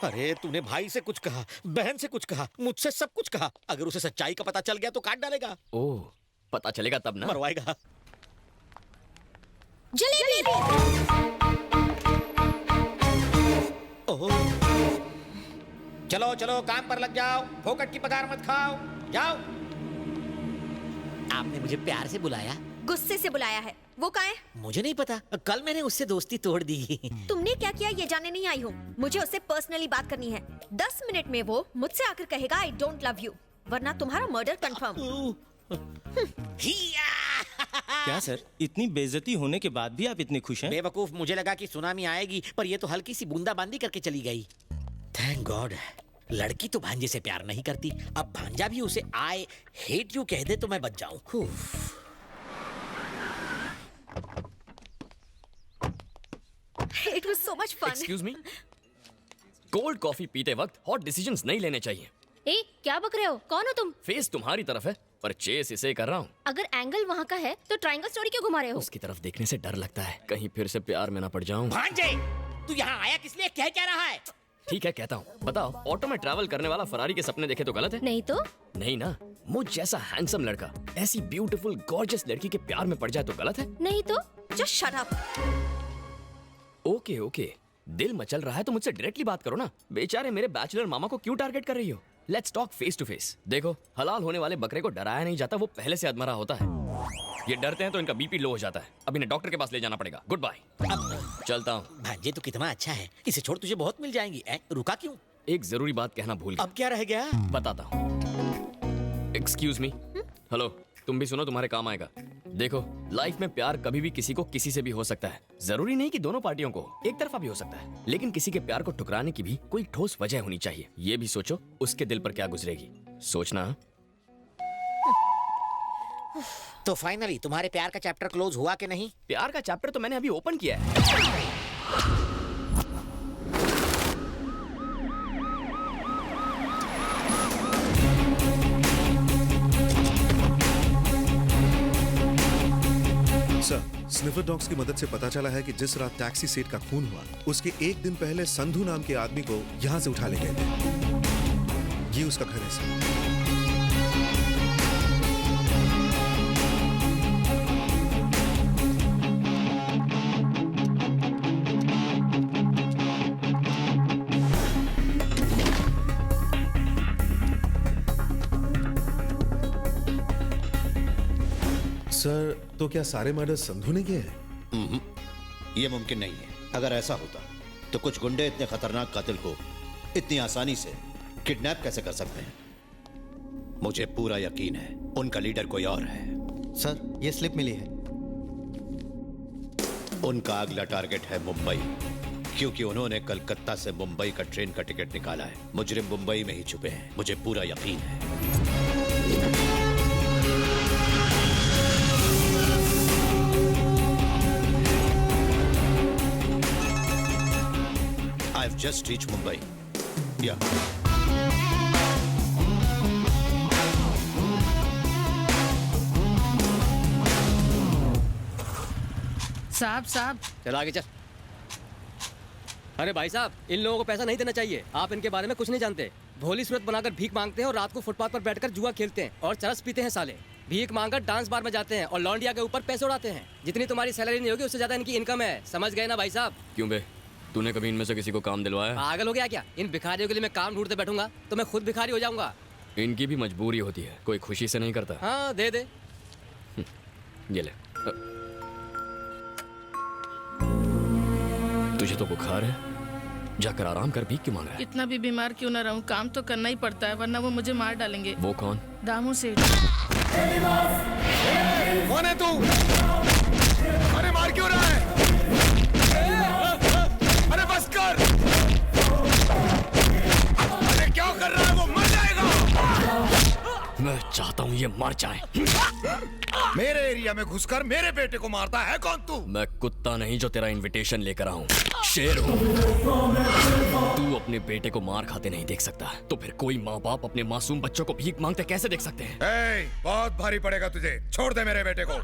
अरे तूने भाई से कुछ कहा, बहन से कुछ कहा, मुझसे सब कुछ कहा। अगर उसे सच्चाई का पता चल गया तो काट डालेगा। ओह, पता चलेगा तब ना। मरवाएगा। जलेबी। ओह, चलो चलो काम पर लग जाओ, फोकट की पगार मत खाओ, जाओ। आपने मुझे प्यार से बुलाया? गुस्से से बुलाया है। वो कहाँ है? मुझे नहीं पता, कल मैंने उससे दोस्ती तोड़ दी। तुमने क्या किया ये जानने नहीं आई हूँ। मुझे उससे पर्सनली बात करनी है। 10 मिनट में वो मुझसे आकर कहेगा आई डोंट लव यू, वरना तुम्हारा मर्डर कंफर्म। क्या सर, इतनी बेइज्जती होने के बाद भी आप इतने खुश हैं? बेवकूफ, मुझे लगा कि सुनामी आएगी, पर ये तो हल्की सी बूंदाबांदी करके चली गई। Thank God. लड़की तो भांजे से प्यार नहीं करती, अब भांजा भी उसे आई हेट यू कह दे तो मैं बच जाऊं। It was so much fun. Excuse me, cold coffee पीते वक्त हॉट डिसीजंस नहीं लेने चाहिए। ए, क्या बक रहे हो? कौन हो तुम? फेस तुम्हारी तरफ है पर चेस इसे कर रहा हूँ। अगर एंगल वहाँ का है तो ट्रायंगल स्टोरी क्यों घुमा रहे हो? उसकी तरफ देखने से डर लगता है, कहीं फिर से प्यार में ना पड़ जाऊं। भांजे, तू यहाँ आया किस लिए, कह क्या रहा है? ठीक है कहता हूँ। बताओ, ऑटो में ट्रैवल करने वाला फरारी के सपने देखे तो गलत है? नहीं तो? नहीं ना। मुझ जैसा हैंडसम लड़का ऐसी ब्यूटीफुल गॉर्जियस लड़की के प्यार में पड़ जाए तो गलत है? नहीं तो? Just shut up. Okay okay, दिल मचल रहा है तो मुझसे डायरेक्टली बात करो ना। बेचारे मेरे बैचलर मामा को क्यों टारगेट कर रही हो? Let's talk face to face. देखो, हलाल होने वाले बकरे को डराया नहीं जाता, वो पहले से अधमरा होता है। ये डरते हैं तो इनका बीपी लो हो जाता है। अब इन्हें डॉक्टर के पास ले जाना पड़ेगा। गुड बाय, चलता हूँ। भांजे तो कितना अच्छा है, इसे छोड़ तुझे बहुत मिल जाएंगी। रुका क्यों? एक जरूरी बात कहना भूल गया। अब क्या रह गया? बताता हूँ। Excuse me. हेलो, तुम भी सुनो, तुम्हारे काम आएगा। देखो, लाइफ में प्यार कभी भी किसी को किसी से भी हो सकता है। जरूरी नहीं कि दोनों पार्टियों को, एक तरफा भी हो सकता है। लेकिन किसी के प्यार को ठुकराने की भी कोई ठोस वजह होनी चाहिए। ये भी सोचो उसके दिल पर क्या गुजरेगी। सोचना। तो फाइनली तुम्हारे प्यार का चैप्टर क्लोज हुआ कि नहीं? प्यार का चैप्टर तो मैंने अभी ओपन किया है। सर, स्निफर डॉग्स की मदद से पता चला है कि जिस रात टैक्सी सेठ का खून हुआ, उसके एक दिन पहले संधू नाम के आदमी को यहाँ से उठा ले गए थे। ये उसका घर है सर। सर, तो क्या सारे मर्डर संधू ने किए हैं? ये मुमकिन नहीं है। अगर ऐसा होता तो कुछ गुंडे इतने खतरनाक कातिल को इतनी आसानी से किडनैप कैसे कर सकते हैं? मुझे पूरा यकीन है उनका लीडर कोई और है। सर, ये स्लिप मिली है। उनका अगला टारगेट है मुंबई, क्योंकि उन्होंने कलकत्ता से मुंबई का ट्रेन का टिकट निकाला है। मुजरिम मुंबई में ही छुपे हैं, मुझे पूरा यकीन है। I've just reached Mumbai. Yeah. साहब चल आगे चल। अरे भाई साहब, इन लोगों को पैसा नहीं देना चाहिए। आप इनके बारे में कुछ नहीं जानते। भोली सूरत बनाकर भीख मांगते हैं और रात को फुटपाथ पर बैठकर जुआ खेलते हैं और चरस पीते हैं साले। भीख मांगकर डांस बार में जाते हैं और लौंडिया के ऊपर पैसे उड़ाते हैं। जितनी तुम्हारी सैलरी नहीं होगी उससे ज्यादा इनकी इनकम है। समझ गए ना भाई साहब? क्यों बे, तूने कभी इनमें से किसी को काम दिलवाया? पागल हो गया क्या? इन भिखारियों के लिए मैं काम ढूंढते बैठूंगा तो मैं खुद भिखारी हो जाऊंगा। इनकी भी मजबूरी होती है, कोई खुशी से नहीं करता। हाँ दे दे। ये ले। तुझे तो बुखार है, जाकर आराम कर। भीख क्यों मांग रहा है? इतना भी बीमार क्यों ना रहूं, काम तो करना ही पड़ता है, वरना वो मुझे मार डालेंगे। वो कौन? दामू सेठ। कौन है तू? अरे मार क्यों रहा है? अरे बस कर! अरे क्या कर रहा है? वो मर जाएगा। मैं चाहता हूँ ये मर जाए। मेरे एरिया में घुसकर मेरे बेटे को मारता है कौन तू? मैं कुत्ता नहीं जो तेरा इनविटेशन लेकर आऊं, शेर हूँ। तू अपने बेटे को मार खाते नहीं देख सकता, तो फिर कोई माँ बाप अपने मासूम बच्चों को भीख मांगते कैसे देख सकते हैं? बहुत भारी पड़ेगा तुझे। छोड़ दे मेरे बेटे को।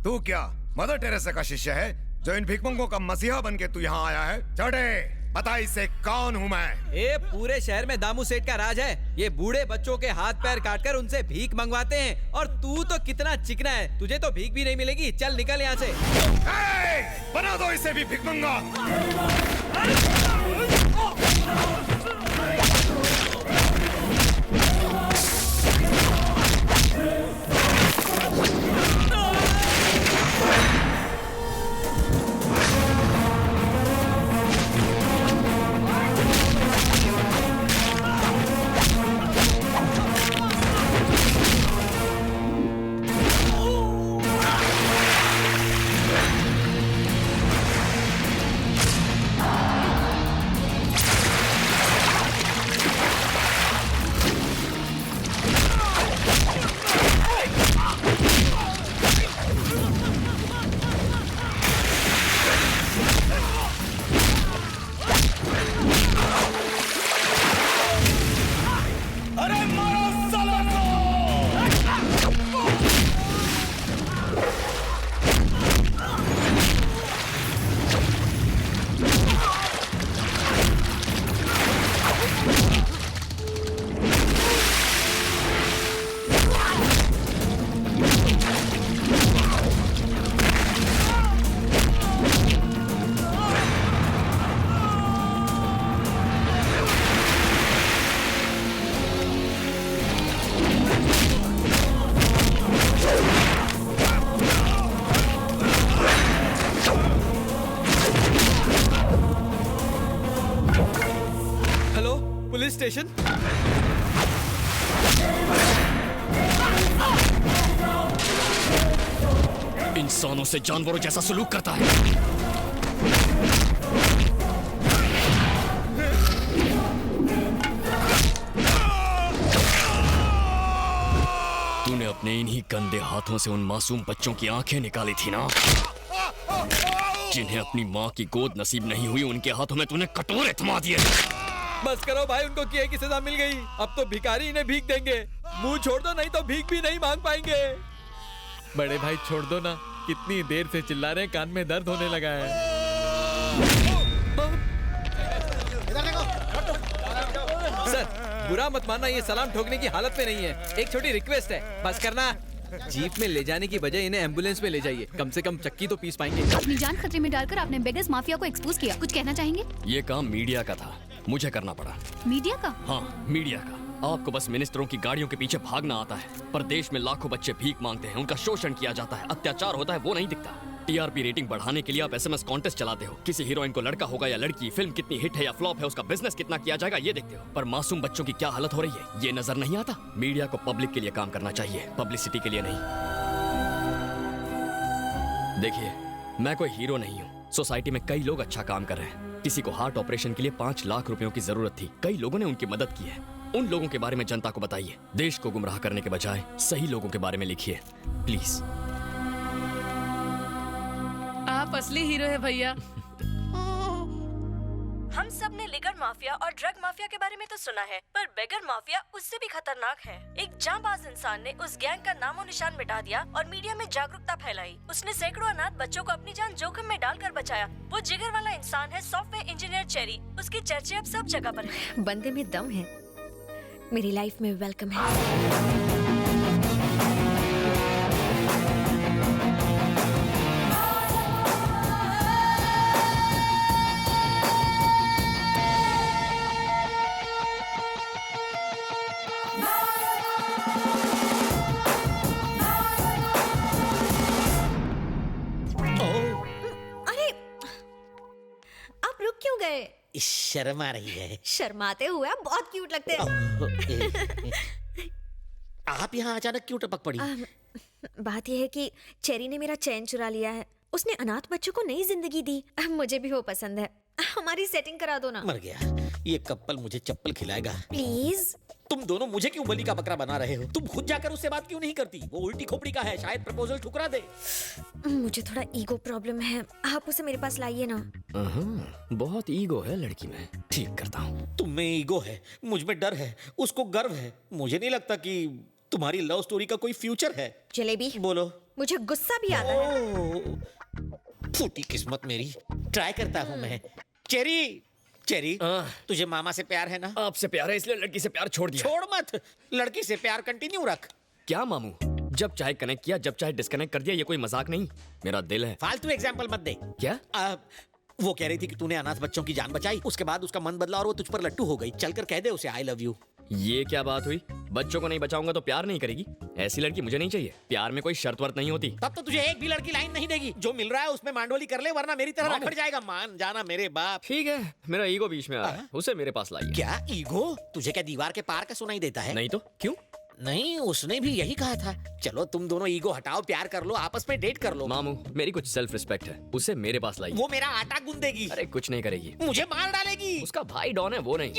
तू क्या मदर टेरेसा का शिष्य है जो इन भिखमंगों का मसीहा बन के तू यहाँ आया है? चढ़े पता इसे कौन हूँ मैं? ये पूरे शहर में दामू सेठ का राज है। ये बूढ़े बच्चों के हाथ पैर काटकर उनसे भीख मंगवाते हैं। और तू तो कितना चिकना है, तुझे तो भीख भी नहीं मिलेगी। चल निकल यहाँ से। बना दो इसे भी भिखमंगा। Police station. इंसानों से जानवरों जैसा सलूक करता है। तूने अपने इन्हीं गंदे हाथों से उन मासूम बच्चों की आंखें निकाली थी ना, जिन्हें अपनी माँ की गोद नसीब नहीं हुई। उनके हाथों में तूने कटोरे थमा दिए। बस करो भाई, उनको किए की सजा मिल गई। अब तो भिखारी इन्हें भीख देंगे। मुंह छोड़ दो, नहीं तो भीख भी नहीं मांग पाएंगे। बड़े भाई छोड़ दो ना, कितनी देर से चिल्ला रहे हैं, कान में दर्द होने लगा है। सर बुरा मत मानना, ये सलाम ठोकने की हालत में नहीं है। एक छोटी रिक्वेस्ट है, बस करना। जीप में ले जाने की बजाय इन्हें एम्बुलेंस में ले जाइए, कम से कम चक्की तो पीस पाएंगे। अपनी जान खतरे में डालकर आपने बेगस माफिया को एक्सपोज किया, कुछ कहना चाहेंगे? ये काम मीडिया का था, मुझे करना पड़ा। मीडिया का? हाँ, मीडिया का। आपको बस मिनिस्टरों की गाड़ियों के पीछे भागना आता है, पर देश में लाखों बच्चे भीख मांगते हैं, उनका शोषण किया जाता है, अत्याचार होता है, वो नहीं दिखता। टीआरपी रेटिंग बढ़ाने के लिए आप एसएमएस कॉन्टेस्ट चलाते हो। किसी हीरोइन को लड़का होगा या लड़की, फिल्म कितनी हिट है या फ्लॉप है, उसका बिजनेस कितना किया जाएगा, ये देखते हो। पर मासूम बच्चों की क्या हालत हो रही है, ये नजर नहीं आता। मीडिया को पब्लिक के लिए काम करना चाहिए, पब्लिसिटी के लिए नहीं। देखिए, मैं कोई हीरो नहीं हूँ। सोसाइटी में कई लोग अच्छा काम कर रहे हैं। किसी को हार्ट ऑपरेशन के लिए 5 लाख रुपयों की जरूरत थी, कई लोगों ने उनकी मदद की है। उन लोगों के बारे में जनता को बताइए। देश को गुमराह करने के बजाय सही लोगों के बारे में लिखिए, प्लीज। आप असली हीरो है भैया। हम सब ने लिगर माफिया और ड्रग माफिया के बारे में तो सुना है, पर बेगर माफिया उससे भी खतरनाक है। एक जांबाज इंसान ने उस गैंग का नामो निशान मिटा दिया और मीडिया में जागरूकता फैलाई। उसने सैकड़ों अनाथ बच्चों को अपनी जान जोखिम में डालकर बचाया। वो जिगर वाला इंसान है सॉफ्टवेयर इंजीनियर चेरी। उसकी चर्चे अब सब जगह पर है। बंदे में दम है, मेरी लाइफ में वेलकम है। शर्म आ रही है। शर्माते हुए आप बहुत क्यूट लगते हैं। आप यहाँ अचानक क्यों टपक पड़ी? बात यह है कि चेरी ने मेरा चैन चुरा लिया है। उसने अनाथ बच्चों को नई जिंदगी दी। मुझे भी वो पसंद है। हमारी सेटिंग करा दो ना। मर गया, ये कपल मुझे चप्पल खिलाएगा। प्लीज। तुम दोनों मुझे क्यों बलि का बकरा बना रहे हो? तुम खुद जाकर उससे बात क्यों नहीं करती? वो उल्टी खोपड़ी का है, शायद प्रपोजल ठुकरा दे। मुझे थोड़ा ईगो प्रॉब्लम है, आप उसे मेरे पास लाइए ना। बहुत ईगो है लड़की में, ठीक करता हूँ। तुम में ईगो है, मुझ में डर है, उसको गर्व है। मुझे नहीं लगता कि तुम्हारी लव स्टोरी का कोई फ्यूचर है। जलेबी बोलो। मुझे गुस्सा भी आता है। फूटी किस्मत मेरी। ट्राई करता हूँ मैं। चेरी, चेरी, तुझे मामा से प्यार है ना? आपसे प्यार है इसलिए लड़की से प्यार छोड़ दिया। छोड़ मत, लड़की से प्यार कंटिन्यू रख। क्या मामू, जब चाहे कनेक्ट किया, जब चाहे डिस्कनेक्ट कर दिया, ये कोई मजाक नहीं। मेरा दिल है। फालतू एग्जाम्पल मत दे। क्या? वो कह रही थी कि तूने अनाथ बच्चों की जान बचाई, उसके बाद उसका मन बदला और वो तुझ पर लट्टू हो गई। चलकर कह दे उसे आई लव यू। ये क्या बात हुई? बच्चों को नहीं बचाऊंगा तो प्यार नहीं करेगी? ऐसी लड़की मुझे नहीं चाहिए। प्यार में कोई शर्त वर्त नहीं होती। तब तो तुझे एक भी लड़की लाइन नहीं देगी। जो मिल रहा है उसमें मांडोली कर ले, वरना मेरी तरह रखड़ जाएगा। मान जाना मेरे बाप। ठीक है, मेरा ईगो बीच में आ रहा है, उसे मेरे पास लाइए। क्या ईगो? तुझे क्या दीवार के पार का सुनाई देता है? नहीं तो क्यों? नहीं, उसने भी यही कहा था। चलो तुम दोनों ईगो हटाओ, प्यार कर लो, आपस में डेट कर लो। मामू, मेरी कुछ सेल्फ रिस्पेक्ट है, उसे मेरे पास लाइए। वो मेरा आटा गूंदेगी। अरे कुछ नहीं करेगी, मुझे मार डालेगी। उसका भाई डॉन है, वो नहीं।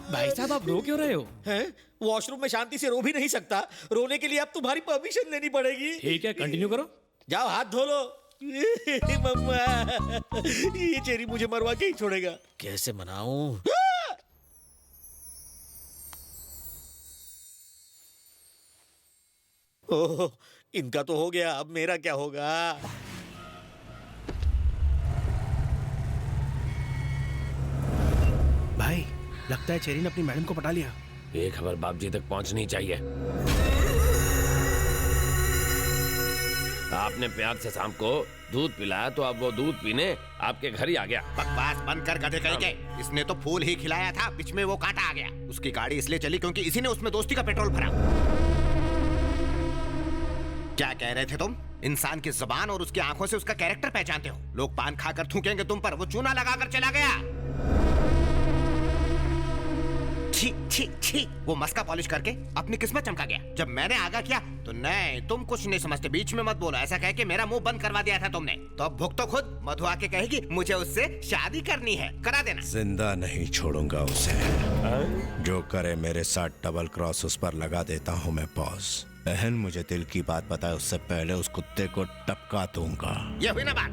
भाई साहब, आप रो क्यों रहे हो? हैं? वॉशरूम में शांति से रो भी नहीं सकता। रोने के लिए अब तुम्हारी परमिशन लेनी पड़ेगी। ठीक है, कंटिन्यू करो। जाओ हाथ धो लो। मम्मा, ये चेरी मुझे मरवा के ही छोड़ेगा। कैसे मनाऊं? ओह, इनका तो हो गया, अब मेरा क्या होगा? भाई, लगता है चेरी ने अपनी मैडम को पटा लिया। ये खबर बाप जी तक पहुंचनी चाहिए। आपने प्यार से शाम को दूध पिलाया तो अब वो दूध पीने आपके घर ही आ गया। बकवास बंद कर गधे कहीं के। इसने तो फूल ही खिलाया था, बीच में वो कांटा आ गया। उसकी गाड़ी इसलिए चली क्योंकि इसी ने उसमें दोस्ती का पेट्रोल भरा। क्या कह रहे थे तुम? इंसान की जुबान और उसकी आंखों से उसका कैरेक्टर पहचानते हो। लोग पान खाकर थूकेंगे तुम पर, वो चूना लगाकर चला गया। छी छी छी, वो मस्का पॉलिश करके अपनी किस्मत चमका गया। जब मैंने आगा किया तो नहीं, तुम कुछ नहीं समझते, बीच में मत बोलो, ऐसा कह के मेरा मुंह बंद करवा दिया था तुमने। तो अब भुगतो खुद। मधु आके कहेगी मुझे उससे शादी करनी है, करा देना। जिंदा नहीं छोड़ूंगा उसे। जो करे मेरे साथ डबल क्रॉस उस पर लगा देता हूँ मैं बॉस। बहन मुझे दिल की बात बताए उससे पहले उस कुत्ते को टपका दूंगा। ये हुई ना बात।